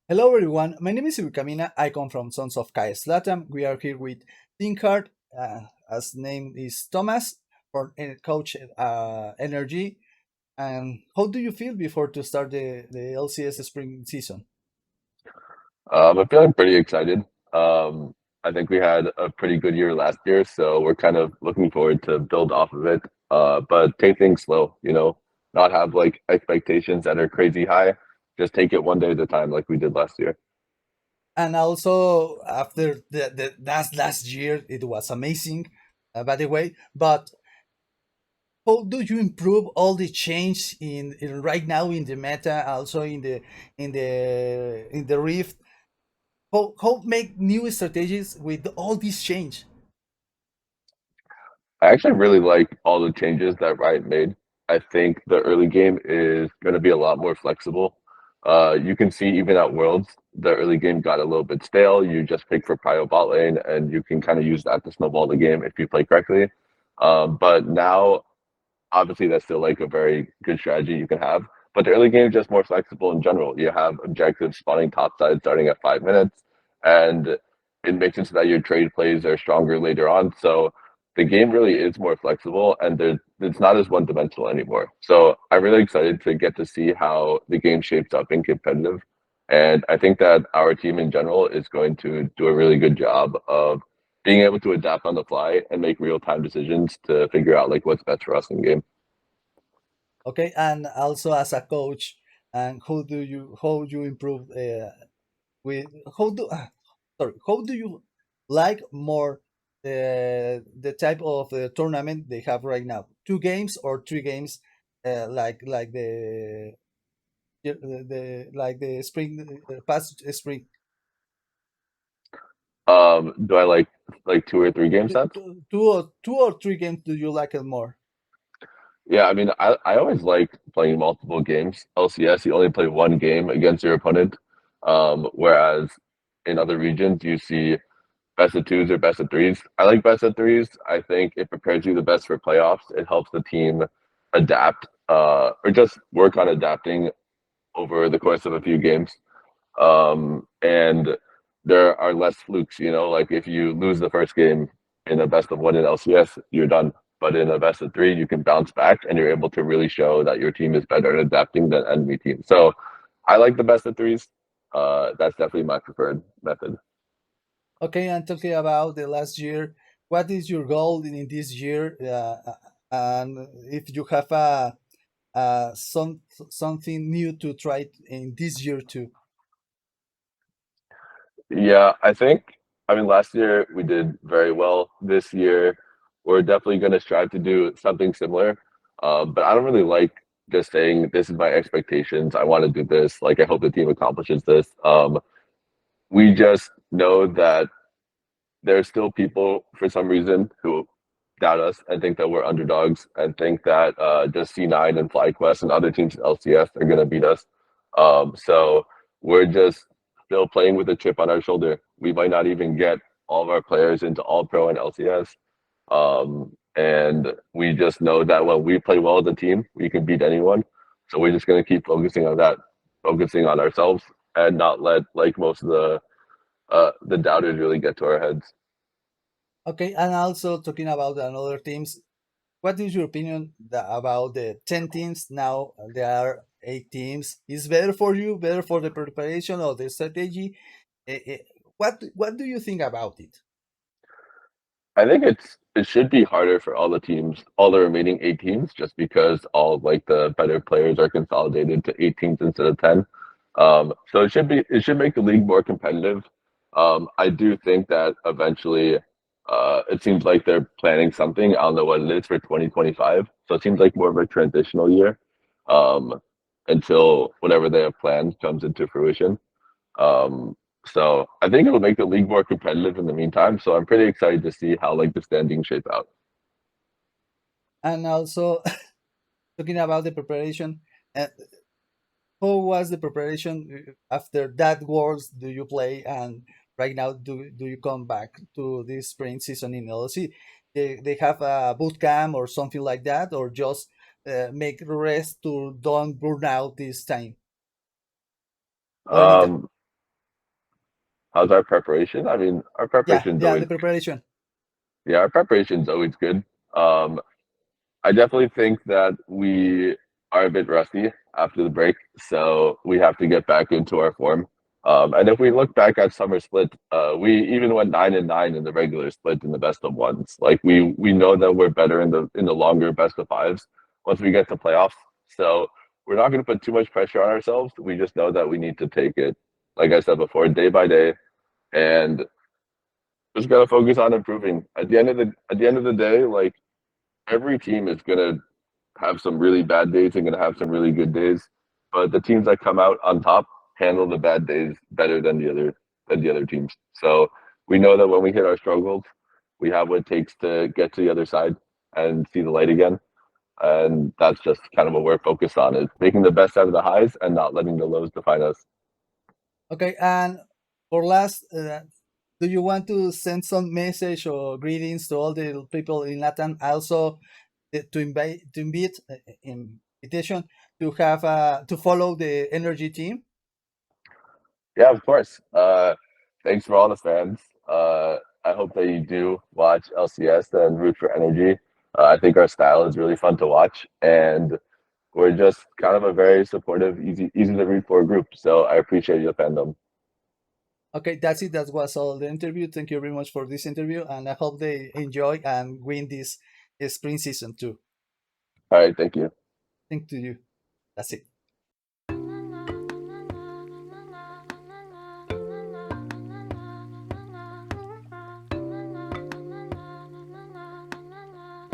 Hello everyone, my name is Ilhuicamina. I come from Sons of KS Latam. We are here with ThinkCard, as name is Thomas, for Coach NRG. And how do you feel before to start the LCS Spring season? I'm feeling pretty excited. Um, I think we had a pretty good year last year, so we're kind of looking forward to build off of it. But take things slow, not have like expectations that are crazy high. Just take it one day at a time, like we did last year. And also after the last year, it was amazing, by the way. But how do you improve all the change in right now in the meta, also in the Rift? How make new strategies with all this change? I actually really like all the changes that Riot made. I think the early game is going to be a lot more flexible. You can see even at Worlds, the early game got a little bit stale. You just pick for prio bot lane, and you can kind of use that to snowball the game if you play correctly. But now, obviously, that's still like a very good strategy you can have. But the early game is just more flexible in general. You have objectives spawning topside starting at 5 minutes, and it makes it so that your trade plays are stronger later on. So the game really is more flexible, and it's not as one dimensional anymore. So I'm really excited to get to see how the game shapes up in competitive. And I think that our team in general is going to do a really good job of being able to adapt on the fly and make real time decisions to figure out like what's best for us in game. Okay, and also as a coach, and how you improve with how do sorry how do you like more the type of tournament they have right now? 2 games or 3 games, like the spring, past spring. Do I like 2 or 3 game sets? Two or 3 games do you like it more? Yeah, I mean, I always like playing multiple games. LCS, you only play one game against your opponent, whereas in other regions you see best of twos or best of threes. I like best of threes. I think it prepares you the best for playoffs. It helps the team adapt, or just work on adapting over the course of a few games. And there are less flukes, like if you lose the first game in a best of one in LCS, you're done. But in a best of three, you can bounce back and you're able to really show that your team is better at adapting than enemy team. So I like the best of threes. That's definitely my preferred method. Okay, and talking about the last year, what is your goal in this year? And if you have something new to try in this year too. Yeah, I mean, last year we did very well. This year, we're definitely going to strive to do something similar. But I don't really like just saying, this is my expectations. I want to do this. Like, I hope the team accomplishes this. We just know that there's still people, for some reason, who doubt us and think that we're underdogs and think that just C9 and FlyQuest and other teams in LCS are going to beat us. So we're just still playing with a chip on our shoulder. We might not even get all of our players into All Pro and LCS. And we just know that when we play well as a team, we can beat anyone. So we're just going to keep focusing on that, focusing on ourselves, and not let like most of the doubters really get to our heads. Okay, and also talking about another teams, what is your opinion about the 10 teams now? There are 8 teams. Is better for you? Better for the preparation or the strategy? What do you think about it? I think it should be harder for all the teams, all the remaining 8 teams, just because all of, like the better players are consolidated to 8 teams instead of 10. So it should make the league more competitive. I do think that eventually, it seems like they're planning something. I don't know what it is for 2025. So it seems like more of a transitional year, um, until whatever they have planned comes into fruition. Um, so I think it'll make the league more competitive in the meantime. So I'm pretty excited to see how like the standings shape out. And also talking about the preparation, uh, how was the preparation after that Worlds do you play, and right now do you come back to this spring season in LC? They have a boot camp or something like that, or just make rest to don't burn out this time? What is Um, that? how's our preparation? I mean, our Yeah, preparation's yeah, always the preparation. yeah, our preparation's always good. Um, I definitely think that we are a bit rusty after the break, so we have to get back into our form. And if we look back at summer split, we even went 9-9 in the regular split in the best of ones. Like we know that we're better in the longer best of fives once we get to playoffs. So we're not going to put too much pressure on ourselves. We just know that we need to take it, like I said before, day by day, and just got to focus on improving. At the end of the day, like every team is gonna have some really bad days and gonna have some really good days. But the teams that come out on top handle the bad days better than the other teams. So we know that when we hit our struggles, we have what it takes to get to the other side and see the light again. And that's just kind of what we're focused on is making the best out of the highs and not letting the lows define us. Okay, and for last, do you want to send some message or greetings to all the people in Latin? Also, to invite invitation to have to follow the energy team. Yeah, of course. Thanks for all the fans. I hope that you do watch LCS and root for energy. I think our style is really fun to watch, and we're just kind of a very supportive, easy to root for group. So I appreciate your fandom. Okay, that's it. That was all the interview. Thank you very much for this interview, and I hope they enjoy and win this spring season too. All right, thank you. Thank to you. That's it.